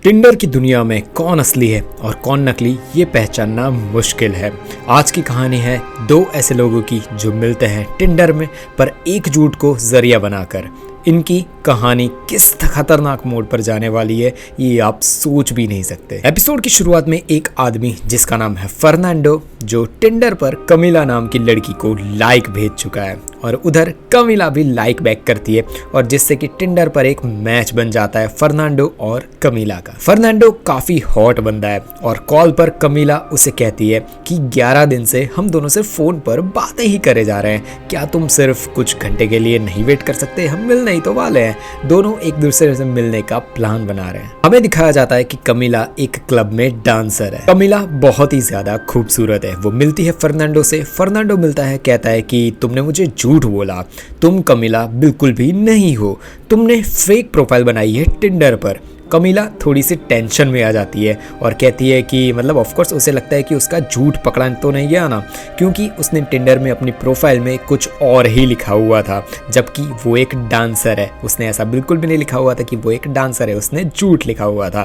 Tinder की दुनिया में कौन असली है और कौन नकली ये पहचानना मुश्किल है। आज की कहानी है दो ऐसे लोगों की जो मिलते हैं टिंडर में पर एक झूठ को जरिया बनाकर। इनकी कहानी किस खतरनाक मोड़ पर जाने वाली है ये आप सोच भी नहीं सकते। एपिसोड की शुरुआत में एक आदमी जिसका नाम है फर्नांडो जो टिंडर पर कमिला नाम की लड़की को लाइक भेज चुका है और उधर कमिला भी लाइक बैक करती है और जिससे कि टिंडर पर एक मैच बन जाता है फर्नांडो और कमिला का। फर्नांडो काफी हॉट बंदा है और कॉल पर कमिला उसे कहती है कि 11 दिन से हम दोनों सिर्फ फोन पर बातें ही करे जा रहे हैं, क्या तुम सिर्फ कुछ घंटे के लिए नहीं वेट कर सकते? हम मिलने ही तो वाले हैं। दोनों एक दूसरे से मिलने का प्लान बना रहे हैं। हमें दिखाया जाता है कि कमिला एक क्लब में डांसर है। कमिला बहुत ही ज्यादा खूबसूरत है। वो मिलती है फर्नांडो से। फर्नांडो मिलता है, कहता है कि तुमने मुझे झूठ बोला, तुम कमिला बिल्कुल भी नहीं हो, तुमने फेक प्रोफाइल बनाई है टिंडर पर। कमिला थोड़ी सी टेंशन में आ जाती है और कहती है कि मतलब ऑफ कोर्स उसे लगता है कि उसका झूठ पकड़ा तो नहीं गया ना, क्योंकि उसने टिंडर में अपनी प्रोफाइल में कुछ और ही लिखा हुआ था जबकि वो एक डांसर है। उसने ऐसा बिल्कुल भी नहीं लिखा हुआ था कि वो एक डांसर है, उसने झूठ लिखा हुआ था।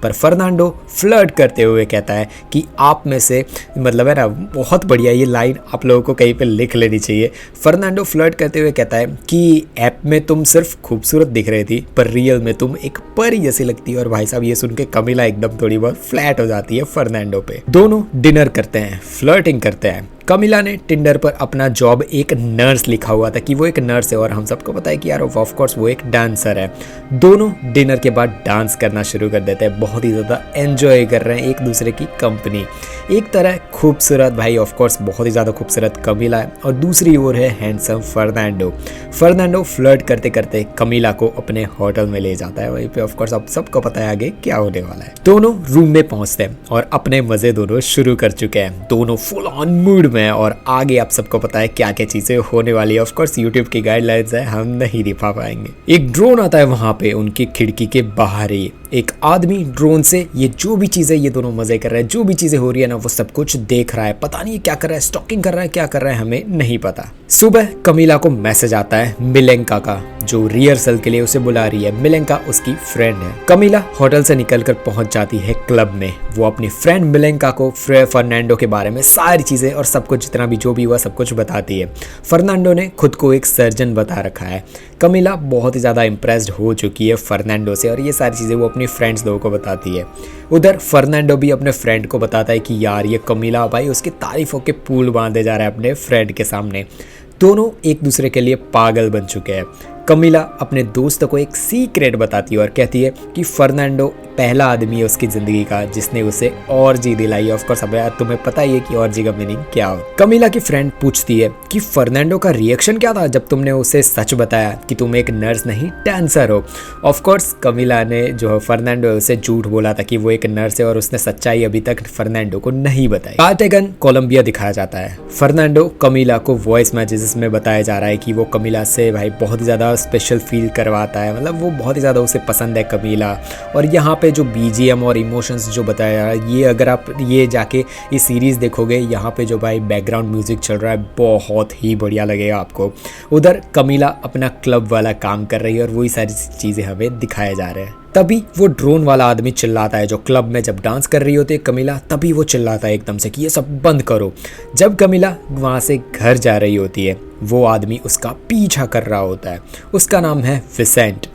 पर फर्नांडो फ्लर्ट करते हुए कहता है कि आप में से मतलब है ना, बहुत बढ़िया, ये लाइन आप लोगों को कहीं पर लिख लेनी चाहिए। फर्नांडो फ्लर्ट करते हुए कहता है कि ऐप में तुम सिर्फ खूबसूरत दिख रही थी पर रियल में तुम एक परी जैसी लगती है। और भाई साहब ये सुन के कमिला एकदम थोड़ी बहुत फ्लैट हो जाती है फर्नांडो पे। दोनों डिनर करते हैं, फ्लर्टिंग करते हैं। कमिला ने टिंडर पर अपना जॉब एक नर्स लिखा हुआ था कि वो एक नर्स है और हम सबको पता है कि यार ऑफ कोर्स वो एक डांसर है। दोनों डिनर के बाद डांस करना शुरू कर देते हैं, बहुत ही ज़्यादा एंजॉय कर रहे हैं एक दूसरे की कंपनी। एक तरह खूबसूरत भाई ऑफ कोर्स बहुत ही ज़्यादा खूबसूरत कमिला है और दूसरी ओर है हैंडसम फर्नांडो। फर्नांडो फ्लर्ट करते करते कमिला को अपने होटल में ले जाता है। वहीं पे ऑफ कोर्स अब सबको पता है आगे क्या होने वाला है। दोनों रूम में पहुंचते हैं और अपने मजे दोनों शुरू कर चुके हैं। दोनों फुल ऑन मूड में और आगे आप सबको पता है क्या क्या चीजें होने वाली है। ऑफ कोर्स यूट्यूब की गाइडलाइंस है, हम नहीं दिखा पाएंगे। एक ड्रोन आता है वहां पे उनकी खिड़की के बाहर ही। एक आदमी ड्रोन से ये जो भी चीजें ये दोनों मजे कर रहे हैं, जो भी चीजें हो रही है ना, वो सब कुछ देख रहा है। पता नहीं क्या कर रहा है, स्टॉकिंग कर रहा है, क्या कर रहा है हमें नहीं पता। सुबह कमिला को मैसेज आता है मिलेंका का जो रिहर्सल के लिए उसे बुला रही है। मिलेंका उसकी फ्रेंड है। कमिला होटल से निकलकर पहुंच जाती है क्लब में। वो अपनी फ्रेंड मिलेंका को फर्नांडो के बारे में सारी चीजें और सब कुछ जितना भी जो भी हुआ सब कुछ बताती है। फर्नांडो ने खुद को एक सर्जन बता रखा है। कमिला बहुत ही ज्यादा इंप्रेस्ड हो चुकी है फर्नांडो से और ये सारी चीजें वो अपनी फ्रेंड्स लोगों को बताती है। उधर फर्नांडो भी अपने फ्रेंड को बताता है कि यार ये कमिला भाई उसकी तारीफों के पुल बांधे जा रहा है अपने फ्रेंड के सामने। दोनों एक दूसरे के लिए पागल बन चुके हैं। कमिला अपने दोस्त को एक सीक्रेट बताती है और कहती है कि फर्नांडो पहला आदमी है उसकी जिंदगी का जिसने उसे और जी दिलाई है। ऑफ कोर्स अब यार तुम्हें पता ही है कि और जी का मीनिंग क्या हो। कमिला की फ्रेंड पूछती है कि फर्नांडो का रिएक्शन क्या था जब तुमने उसे सच बताया कि तुम एक नर्स नहीं डांसर हो। ऑफ कोर्स कमिला ने जो फर्नांडो उसे झूठ बोला था कि वो एक नर्स है और उसने सच्चाई अभी तक फर्नांडो को नहीं बताई। कार्टेगन कोलंबिया दिखाया जाता है। फर्नांडो कमिला को वॉइस मैसेजेस में बताया जा रहा है कि वो कमिला से भाई बहुत ही ज्यादा स्पेशल फील करवाता है, मतलब वो बहुत ही ज्यादा उसे पसंद है कमिला। और यहाँ पे जो बीजीएम और इमोशंस जो बताया जा रहा है, ये अगर आप ये जाके ये सीरीज देखोगे, यहाँ पे जो भाई बैकग्राउंड म्यूजिक चल रहा है बहुत ही बढ़िया लगेगा आपको। उधर कमिला अपना क्लब वाला काम कर रही है और वही सारी चीजें हमें दिखाए जा रहे हैं। तभी वो ड्रोन वाला आदमी चिल्लाता है जो क्लब में जब डांस कर रही होती है कमिला, तभी वो चिल्लाता है एकदम से कि ये सब बंद करो। जब कमिला वहां से घर जा रही होती है वो आदमी उसका पीछा कर रहा होता है। उसका नाम है विसेंट।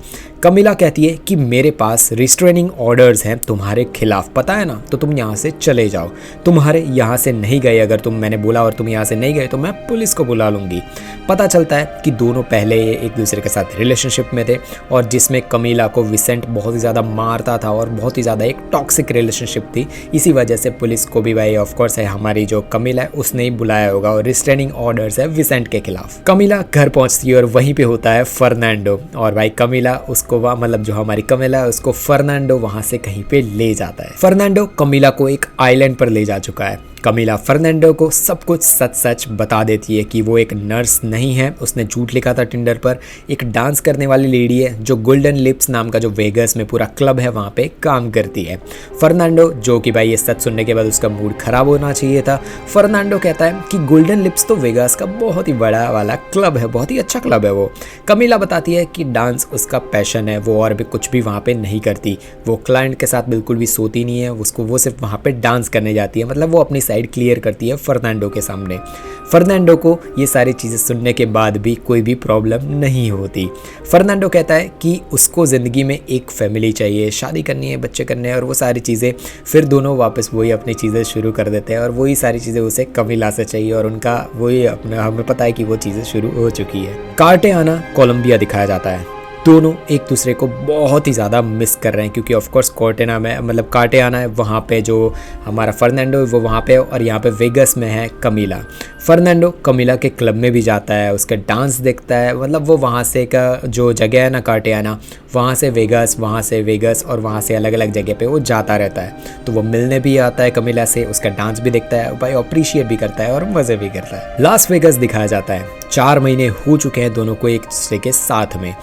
कमिला कहती है कि मेरे पास रिस्ट्रेनिंग ऑर्डर्स हैं तुम्हारे खिलाफ, पता है ना, तो तुम यहाँ से चले जाओ। तुम्हारे यहाँ से नहीं गए, अगर तुम मैंने बोला और तुम यहाँ से नहीं गए तो मैं पुलिस को बुला लूँगी। पता चलता है कि दोनों पहले एक दूसरे के साथ रिलेशनशिप में थे और जिसमें कमिला को विसेंट बहुत ही ज़्यादा मारता था और बहुत ही ज़्यादा एक टॉक्सिक रिलेशनशिप थी। इसी वजह से पुलिस को भी भाई ऑफकोर्स है हमारी जो कमिला है उसने ही बुलाया होगा और रिस्ट्रेनिंग ऑर्डर्स है विसेंट के खिलाफ। कमिला घर पहुँचती है और वहीं पे होता है फर्नांडो और भाई कमिला उसको मतलब जो हमारी कमिला है उसको फर्नांडो वहां से कहीं पे ले जाता है। फर्नांडो कमिला को एक आइलैंड पर ले जा चुका है। कमिला फर्नांडो को सब कुछ सच सच बता देती है कि वो एक नर्स नहीं है, उसने झूठ लिखा था टिंडर पर, एक डांस करने वाली लेडी है जो गोल्डन लिप्स नाम का जो वेगस में पूरा क्लब है वहाँ पे काम करती है। फर्नांडो जो कि भाई ये सच सुनने के बाद उसका मूड खराब होना चाहिए था। फर्नांडो कहता है कि गोल्डन लिप्स तो वेगास का बहुत ही बड़ा वाला क्लब है, बहुत ही अच्छा क्लब है वो। कमिला बताती है कि डांस उसका पैशन कंडीशन है वो और भी कुछ भी वहाँ पे नहीं करती। वो क्लाइंट के साथ बिल्कुल भी सोती नहीं है, उसको वो सिर्फ वहाँ पे डांस करने जाती है। मतलब वो अपनी साइड क्लियर करती है फर्नांडो के सामने। फर्नांडो को ये सारी चीज़ें सुनने के बाद भी कोई भी प्रॉब्लम नहीं होती। फर्नांडो कहता है कि उसको ज़िंदगी में एक फैमिली चाहिए, शादी करनी है, बच्चे करने हैं और वो सारी चीज़ें। फिर दोनों वापस वही अपनी चीज़ें शुरू कर देते हैं और वही सारी चीज़ें उसे कमिला से चाहिए और उनका वही अपना, हमें पता है कि वो चीज़ें शुरू हो चुकी है। कार्टेआना कोलंबिया दिखाया जाता है। दोनों एक दूसरे को बहुत ही ज़्यादा मिस कर रहे हैं क्योंकि ऑफ कोर्स कार्टेआना में मतलब कार्टेआना है वहाँ पे जो हमारा फर्नांडो है वो वहाँ पे, और यहाँ पे वेगस में है कमिला। फर्नांडो कमिला के क्लब में भी जाता है, उसका डांस देखता है। मतलब वो वहाँ से का जो जगह है ना कार्टेआना, वहाँ से वेगस और वहाँ से अलग अलग जगह पे वो जाता रहता है। तो वो मिलने भी आता है कमिला से, उसका डांस भी देखता है, भाई अप्रिशिएट भी करता है और मज़े भी करता है। लास वेगस दिखाया जाता है। 4 महीने हो चुके हैं दोनों को एक दूसरे के साथ में।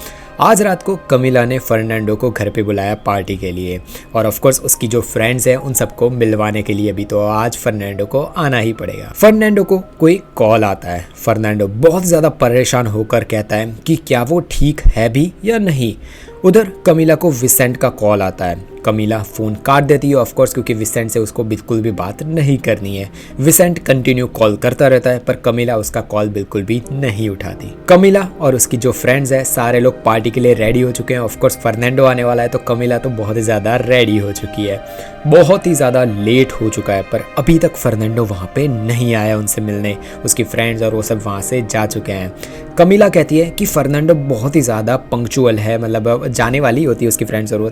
आज रात को कमिला ने फर्नांडो को घर पे बुलाया पार्टी के लिए और ऑफ कोर्स उसकी जो फ्रेंड्स हैं उन सबको मिलवाने के लिए भी, तो आज फर्नांडो को आना ही पड़ेगा। फर्नांडो को कोई कॉल आता है। फर्नांडो बहुत ज़्यादा परेशान होकर कहता है कि क्या वो ठीक है भी या नहीं। उधर कमिला को विसेंट का कॉल आता है। कमिला फ़ोन काट देती है ऑफ कोर्स क्योंकि विसेंट से उसको बिल्कुल भी बात नहीं करनी है। विसेंट कंटिन्यू कॉल करता रहता है पर कमिला उसका कॉल बिल्कुल भी नहीं उठाती। कमिला और उसकी जो फ्रेंड्स है सारे लोग पार्टी के लिए रेडी हो चुके हैं। ऑफ कोर्स फर्नांडो आने वाला है तो कमिला तो बहुत ही ज़्यादा रेडी हो चुकी है। बहुत ही ज़्यादा लेट हो चुका है पर अभी तक फर्नांडो वहाँ पे नहीं आया उनसे मिलने। उसकी फ्रेंड्स और वो सब वहाँ से जा चुके हैं। कमिला कहती है कि फर्नांडो बहुत ही ज़्यादा पंक्चुअल है, मतलब जाने वाली होती है उसकी फ्रेंड्स और वो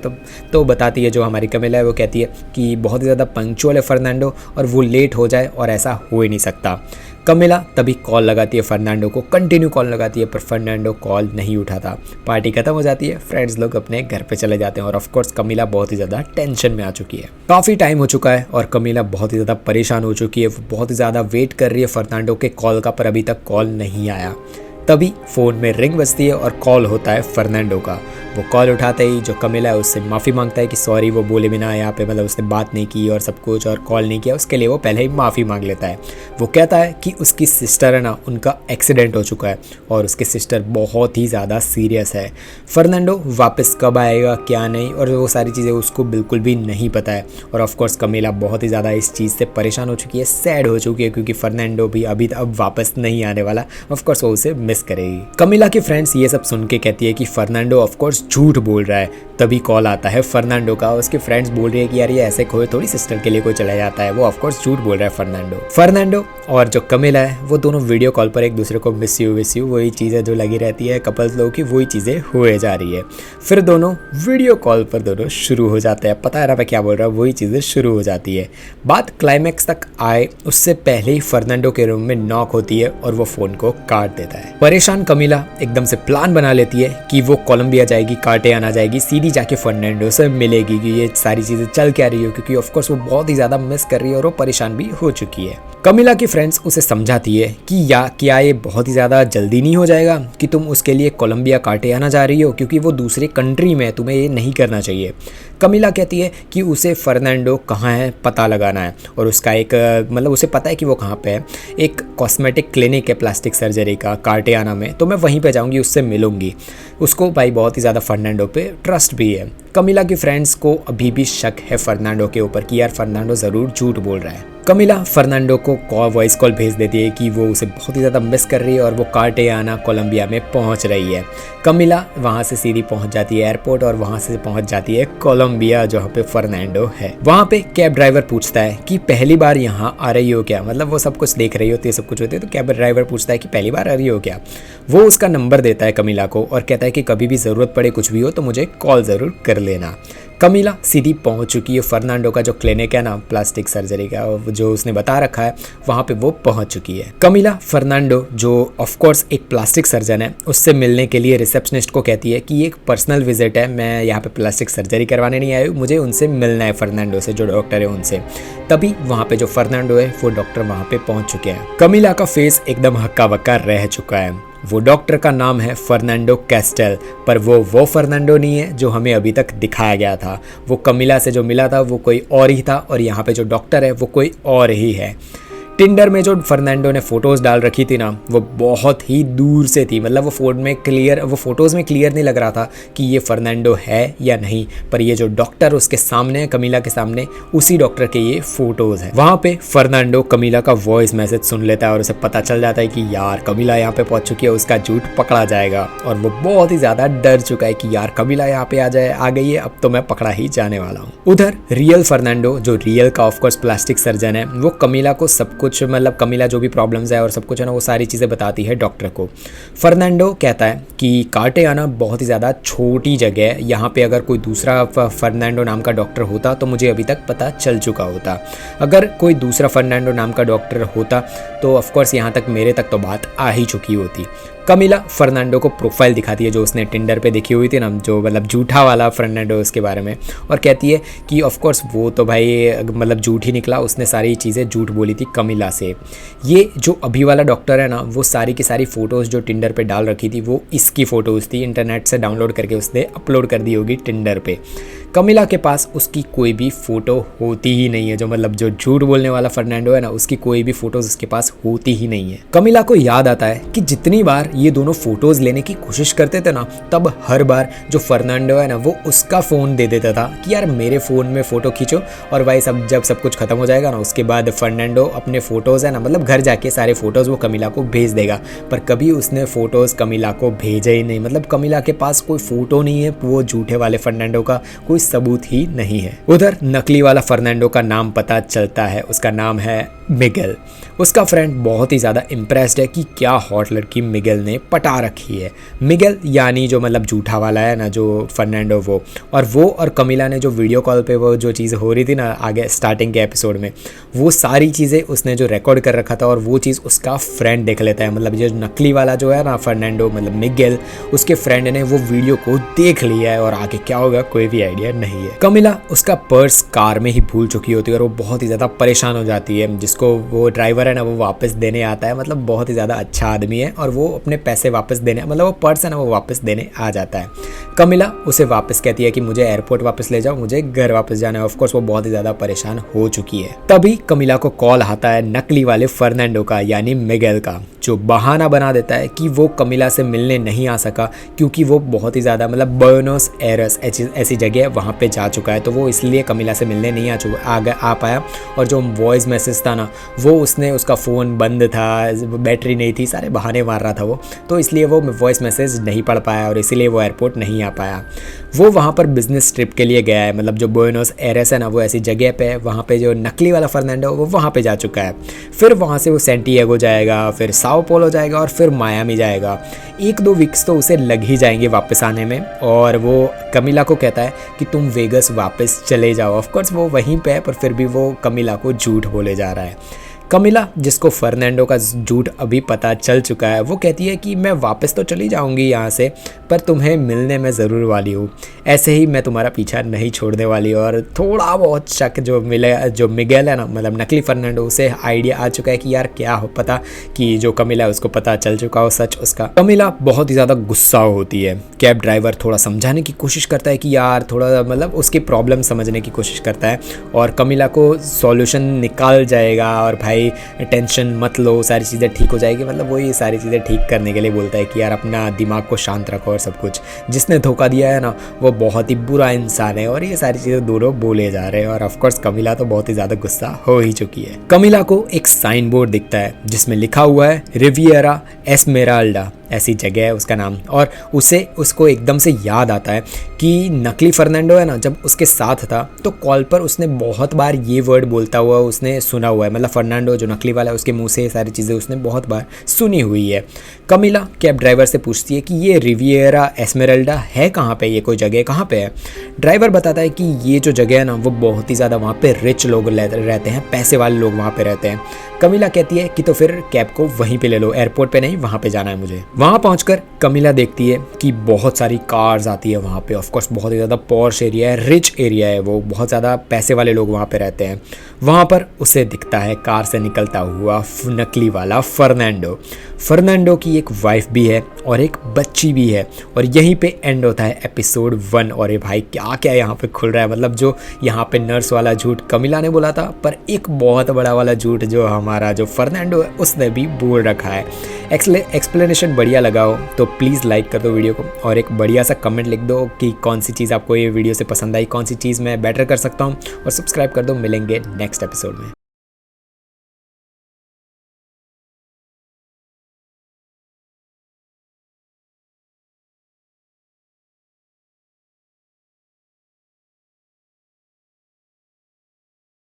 तो बताती है जो हमारी कमिला है वो कहती है कि बहुत ही ज़्यादा पंक्चुअल है फर्नांडो और वो लेट हो जाए और ऐसा हो ही नहीं सकता। कमिला तभी कॉल लगाती है फर्नांडो को, कंटिन्यू कॉल लगाती है पर फर्नांडो कॉल नहीं उठाता। पार्टी खत्म हो जाती है, फ्रेंड्स लोग अपने घर पे चले जाते हैं और ऑफ कोर्स कमिला बहुत ही ज़्यादा टेंशन में आ चुकी है। काफ़ी टाइम हो चुका है और कमिला बहुत ही ज़्यादा परेशान हो चुकी है। वो बहुत ही ज़्यादा वेट कर रही है फर्नांडो के कॉल का पर अभी तक कॉल नहीं आया। तभी फ़ोन में रिंग बजती है और कॉल होता है फर्नांडो का। वो कॉल उठाते ही जो कमिला है उससे माफ़ी मांगता है कि सॉरी वो बोले बिना यहाँ पे मतलब उसने बात नहीं की और सब कुछ और कॉल नहीं किया, उसके लिए वो पहले ही माफ़ी मांग लेता है। वो कहता है कि उसकी सिस्टर है ना, उनका एक्सीडेंट हो चुका है और उसकी सिस्टर बहुत ही ज़्यादा सीरियस है। फर्नांडो वापस कब आएगा क्या नहीं और वो सारी चीज़ें उसको बिल्कुल भी नहीं पता है। और ऑफ कोर्स कमिला बहुत ही ज़्यादा इस चीज़ से परेशान हो चुकी है, सैड हो चुकी है क्योंकि फर्नांडो भी अभी अब वापस नहीं आने वाला। ऑफ कोर्स वो उसे मिस करेगी। कमिला की फ्रेंड्स ये सब सुन के कहती है कि फर्नांडो ऑफ कोर्स झूठ बोल रहा है। तभी कॉल आता है फर्नांडो का, उसके फ्रेंड्स बोल रही है कि यार ये ऐसे खोए थोड़ी सिस्टर के लिए कोई चला जाता है। वो ऑफ कोर्स झूठ बोल रहा है फर्नांडो और जो कमिला है वो दोनों वीडियो कॉल पर एक दूसरे को मिस यू वही चीज़ें जो लगी रहती है कपल्स लोगों की, वही चीज़ें हुए जा रही है। फिर दोनों वीडियो कॉल पर दोनों शुरू हो जाते हैं। पता है ना मैं क्या बोल रहा हूँ, वही चीज़ें शुरू हो जाती है। बात क्लाइमैक्स तक आए उससे पहले ही फर्नांडो के रूम में नॉक होती है और वो फ़ोन को काट देता है। परेशान कमिला एकदम से प्लान बना लेती है कि वो कोलंबिया जाएगी, कार्टेआना जाएगी, सीधी जाके फर्नांडो से मिलेगी कि ये सारी चीज़ें चल क्या रही हो, क्योंकि ऑफ कोर्स वो बहुत ही ज़्यादा मिस कर रही है और वो परेशान भी हो चुकी है। कमिला की फ्रेंड्स उसे समझाती है कि क्या ये बहुत ही ज़्यादा जल्दी नहीं हो जाएगा कि तुम उसके लिए कोलंबिया कार्टेआना जा रही हो, क्योंकि वो दूसरे कंट्री में है, तुम्हें ये नहीं करना चाहिए। कमिला कहती है कि उसे फर्नांडो कहाँ है पता लगाना है और उसका एक मतलब उसे पता है कि वो कहाँ पे है। एक कॉस्मेटिक क्लिनिक है प्लास्टिक सर्जरी का कार्टेआना में, तो मैं वहीं पे जाऊँगी, उससे मिलूंगी। उसको भाई बहुत ही ज़्यादा फर्नांडो पे ट्रस्ट भी है। कमिला की फ्रेंड्स को अभी भी शक है फर्नांडो के ऊपर कि यार फर्नांडो ज़रूर झूठ बोल रहा है। कमिला फर्नांडो को वॉइस कॉल भेज देती है कि वो उसे बहुत ही ज़्यादा मिस कर रही है और वो कार्टेआना कोलंबिया में पहुंच रही है। कमिला वहां से सीधी पहुंच जाती है एयरपोर्ट और वहां से पहुंच जाती है कोलंबिया जहाँ पे फर्नांडो है। वहां पे कैब ड्राइवर पूछता है कि पहली बार यहाँ आ रही हो क्या, मतलब वो सब कुछ देख रही होती है, सब कुछ होती है, तो कैब ड्राइवर पूछता है कि पहली बार आ रही हो क्या। वो उसका नंबर देता है कमिला को और कहता है कि कभी भी ज़रूरत पड़े कुछ भी हो तो मुझे कॉल ज़रूर कर लेना। कमिला सीधी पहुंच चुकी है फर्नांडो का जो क्लिनिक है ना प्लास्टिक सर्जरी का, जो उसने बता रखा है, वहां पे वो पहुंच चुकी है। कमिला फर्नांडो जो ऑफ कोर्स एक प्लास्टिक सर्जन है उससे मिलने के लिए रिसेप्शनिस्ट को कहती है कि ये एक पर्सनल विजिट है, मैं यहाँ पे प्लास्टिक सर्जरी करवाने नहीं आई हूँ, मुझे उनसे मिलना है फर्नांडो से, जो डॉक्टर है उनसे। तभी वहाँ पे जो फर्नांडो है वो डॉक्टर वहाँ पे पहुँच चुके हैं। कमिला का फेस एकदम हक्का बक्का रह चुका है। वो डॉक्टर का नाम है फर्नांडो कैस्टेल, पर वो फर्नांडो नहीं है जो हमें अभी तक दिखाया गया था। वो कमिला से जो मिला था वो कोई और ही था और यहाँ पे जो डॉक्टर है वो कोई और ही है। टिंडर में जो फर्नांडो ने फोटोज़ डाल रखी थी ना, वो बहुत ही दूर से थी। मतलब वो फोटोज़ में क्लियर नहीं लग रहा था कि ये फर्नांडो है या नहीं, पर ये जो डॉक्टर उसके सामने, कमीला के सामने, उसी डॉक्टर के ये फोटोज़ हैं। वहाँ पे फर्नांडो कमीला का वॉइस मैसेज सुन लेता है और उसे पता चल जाता है कि यार कमीला यहाँ पे पहुँच चुकी है, उसका झूठ पकड़ा जाएगा। और वो बहुत ही ज़्यादा डर चुका है कि यार कमीला यहाँ पे आ गई है, अब तो मैं पकड़ा ही जाने वाला हूँ। उधर रियल फर्नांडो, जो रियल का ऑफकोर्स प्लास्टिक सर्जन है, वो कमीला को सब कुछ, मतलब कमीला जो भी प्रॉब्लम्स है और सब कुछ है ना, वो सारी चीज़ें बताती है डॉक्टर को। फर्नांडो कहता है कि कार्टेआना बहुत ही ज़्यादा छोटी जगह है, यहाँ पे अगर कोई दूसरा फर्नांडो नाम का डॉक्टर होता तो मुझे अभी तक पता चल चुका होता। अगर कोई दूसरा फर्नांडो नाम का डॉक्टर होता तो ऑफकोर्स यहाँ तक मेरे तक तो बात आ ही चुकी होती। कमीला फर्नांडो को प्रोफाइल दिखाती है जो उसने टिंडर पे देखी हुई थी ना, जो मतलब झूठा वाला फर्नांडो, उसके बारे में, और कहती है कि ऑफ कोर्स वो तो भाई मतलब झूठ ही निकला, उसने सारी चीज़ें झूठ बोली थी कमीला से। ये जो अभी वाला डॉक्टर है ना, वो सारी की सारी फ़ोटोज़ जो टिंडर पे डाल रखी थी वो इसकी फ़ोटोज़ थी, इंटरनेट से डाउनलोड करके उसने अपलोड कर दी होगी टिंडर पे। कमीला के पास उसकी कोई भी फ़ोटो होती ही नहीं है, जो मतलब जो झूठ बोलने वाला फर्नांडो है ना, उसकी कोई भी फ़ोटोज़ उसके पास होती ही नहीं है। कमीला को याद आता है कि जितनी बार ये दोनों फ़ोटोज़ लेने की कोशिश करते थे ना, तब हर बार जो फर्नांडो है ना, वो उसका फ़ोन दे देता था कि यार मेरे फ़ोन में फ़ोटो खींचो, और भाई जब सब कुछ ख़त्म हो जाएगा ना, उसके बाद फर्नांडो अपने फ़ोटोज़ है ना, मतलब घर जाके सारे फ़ोटोज़ वो कमीला को भेज देगा। पर कभी उसने फ़ोटोज़ कमीला को भेजे ही नहीं। मतलब कमीला के पास कोई फ़ोटो नहीं है, वो झूठे वाले फर्नांडो का कोई सबूत ही नहीं है। उधर नकली वाला फर्नांडो का नाम पता चलता है, उसका नाम है मिगेल। उसका फ्रेंड बहुत ही ज़्यादा इम्प्रेस्ड है कि क्या हॉट लड़की मिगेल ने पटा रखी है। मिगेल यानी जो मतलब झूठा वाला है ना, जो फर्नांडो, वो और कमीला ने जो वीडियो कॉल पे वो जो चीज़ हो रही थी ना आगे स्टार्टिंग के एपिसोड में, वो सारी चीज़ें उसने जो रिकॉर्ड कर रखा था, और वो चीज़ उसका फ्रेंड देख लेता है। मतलब जो नकली वाला जो है ना फर्नांडो, मतलब मिगेल, उसके फ्रेंड ने वो वीडियो को देख लिया है, और आगे क्या होगा कोई भी आइडिया नहीं है। कमीला उसका पर्स कार में ही भूल चुकी होती है और वो बहुत ही ज़्यादा परेशान हो जाती है। जिसको वो ड्राइवर है ना, वो वापस देने आता है, मतलब बहुत ही ज़्यादा अच्छा आदमी है, और वो अपने पैसे वापस देने, मतलब वो पर्स है ना, वो वापस देने आ जाता है। कमीला उसे वापस कहती है कि मुझे एयरपोर्ट वापस ले जाओ, मुझे घर वापस जाना है। ऑफ कोर्स वो बहुत ही ज़्यादा परेशान हो चुकी है। तभी कमीला को कॉल आता है नकली वाले फर्नांडो का, यानी मिगेल का, जो बहाना बना देता है कि वो कमीला से मिलने नहीं आ सका क्योंकि वो बहुत ही ज़्यादा मतलब बुएनोस एयर्स ऐसी जगह वहाँ पे जा चुका है, तो वो इसलिए कमीला से मिलने नहीं आ पाया। और जो वॉइस मैसेज था ना, वो उसका फ़ोन बंद था, बैटरी नहीं थी, सारे बहाने मार रहा था वो, तो इसलिए वो वॉइस मैसेज नहीं पढ़ पाया और इसीलिए वो एयरपोर्ट नहीं आ पाया। वो वहाँ पर बिजनेस ट्रिप के लिए गया है, मतलब जो बुएनोस एयर्स है ना, वो ऐसी जगह पे है, वहाँ पे जो नकली वाला फर्नांडो वो वहाँ पे जा चुका है। फिर वहाँ से वो सैंटियागो जाएगा, फिर साओ पोलो जाएगा, और फिर मायामी जाएगा। 1-2 वीक्स तो उसे लग ही जाएंगे वापस आने में, और वो कमीला को कहता है कि तुम वेगस वापस चले जाओ। ऑफकोर्स वो वहीं पे है, पर फिर भी वो कमीला को झूठ बोले जा रहा है। कमीला, जिसको फर्नांडो का झूठ अभी पता चल चुका है, वो कहती है कि मैं वापस तो चली जाऊंगी यहाँ से, पर तुम्हें मिलने में ज़रूर वाली हूँ, ऐसे ही मैं तुम्हारा पीछा नहीं छोड़ने वाली। और थोड़ा बहुत शक जो मिगेल है ना, मतलब नकली फर्नांडो, उसे आइडिया आ चुका है कि यार क्या हो पता कि जो कमीला है उसको पता चल चुका हो सच उसका। कमीला बहुत ही ज़्यादा गुस्सा होती है। कैब ड्राइवर थोड़ा समझाने की कोशिश करता है कि यार थोड़ा मतलब उसकी प्रॉब्लम समझने की कोशिश करता है, और कमीला को सॉल्यूशन निकाल जाएगा, और भाई टेंशन मत लो, सारी चीज़ें ठीक हो जाएगी। मतलब वो ये सारी चीज़ें ठीक करने के लिए बोलता है कि यार अपना दिमाग को शांत रखो, और सब कुछ, जिसने धोखा दिया है ना वो बहुत ही बुरा इंसान है, और ये सारी चीज़ें दोनों बोले जा रहे हैं। और ऑफकोर्स कमीला तो बहुत ही ज़्यादा गुस्सा हो ही चुकी है। कमीला को एक साइन बोर्ड दिखता है जिसमें लिखा हुआ है रिविएरा एस्मेराल्डा, ऐसी जगह है उसका नाम, और उसको एकदम से याद आता है कि नकली फर्नांडो है ना, जब उसके साथ था तो कॉल पर उसने बहुत बार ये वर्ड बोलता हुआ उसने सुना हुआ है। मतलब फर्नांडो जो नकली वाला है उसके मुंह से ये सारी चीज़ें उसने बहुत बार सुनी हुई है। कमीला कैब ड्राइवर से पूछती है कि ये रिविएरा एस्मेराल्डा है कहाँ पे, ये कोई जगह कहाँ पे है। ड्राइवर बताता है कि ये जो जगह है ना, वो बहुत ही ज़्यादा वहाँ पे रिच लोग रहते हैं, पैसे वाले लोग वहाँ पे रहते हैं। कमीला कहती है कि तो फिर कैब को वहीं पे ले लो, एयरपोर्ट पे नहीं, वहाँ पे जाना है मुझे। वहाँ पहुँचकर कमीला देखती है कि बहुत सारी कार्स आती है वहाँ पे। ऑफकोर्स बहुत ही ज़्यादा पॉश एरिया है, रिच एरिया है, वो बहुत ज़्यादा पैसे वाले लोग वहाँ पे रहते हैं। वहाँ पर उसे दिखता है कार से निकलता हुआ नकली वाला फर्नांडो की एक वाइफ भी है और एक बच्ची भी है। और यहीं पे एंड होता है एपिसोड 1। और ये भाई क्या क्या यहाँ पे खुल रहा है, मतलब जो यहाँ पे नर्स वाला झूठ कमिला ने बोला था, पर एक बहुत बड़ा वाला झूठ जो हमारा जो फर्नांडो है उसने भी बोल रखा है। एक्सप्लेनेशन बढ़िया लगा हो तो प्लीज़ लाइक कर दो वीडियो को और एक बढ़िया सा कमेंट लिख दो कि कौन सी चीज़ आपको ये वीडियो से पसंद आई, कौन सी चीज़ मैं बेटर कर सकता हूँ, और सब्सक्राइब कर दो। मिलेंगे नेक्स्ट एपिसोड में।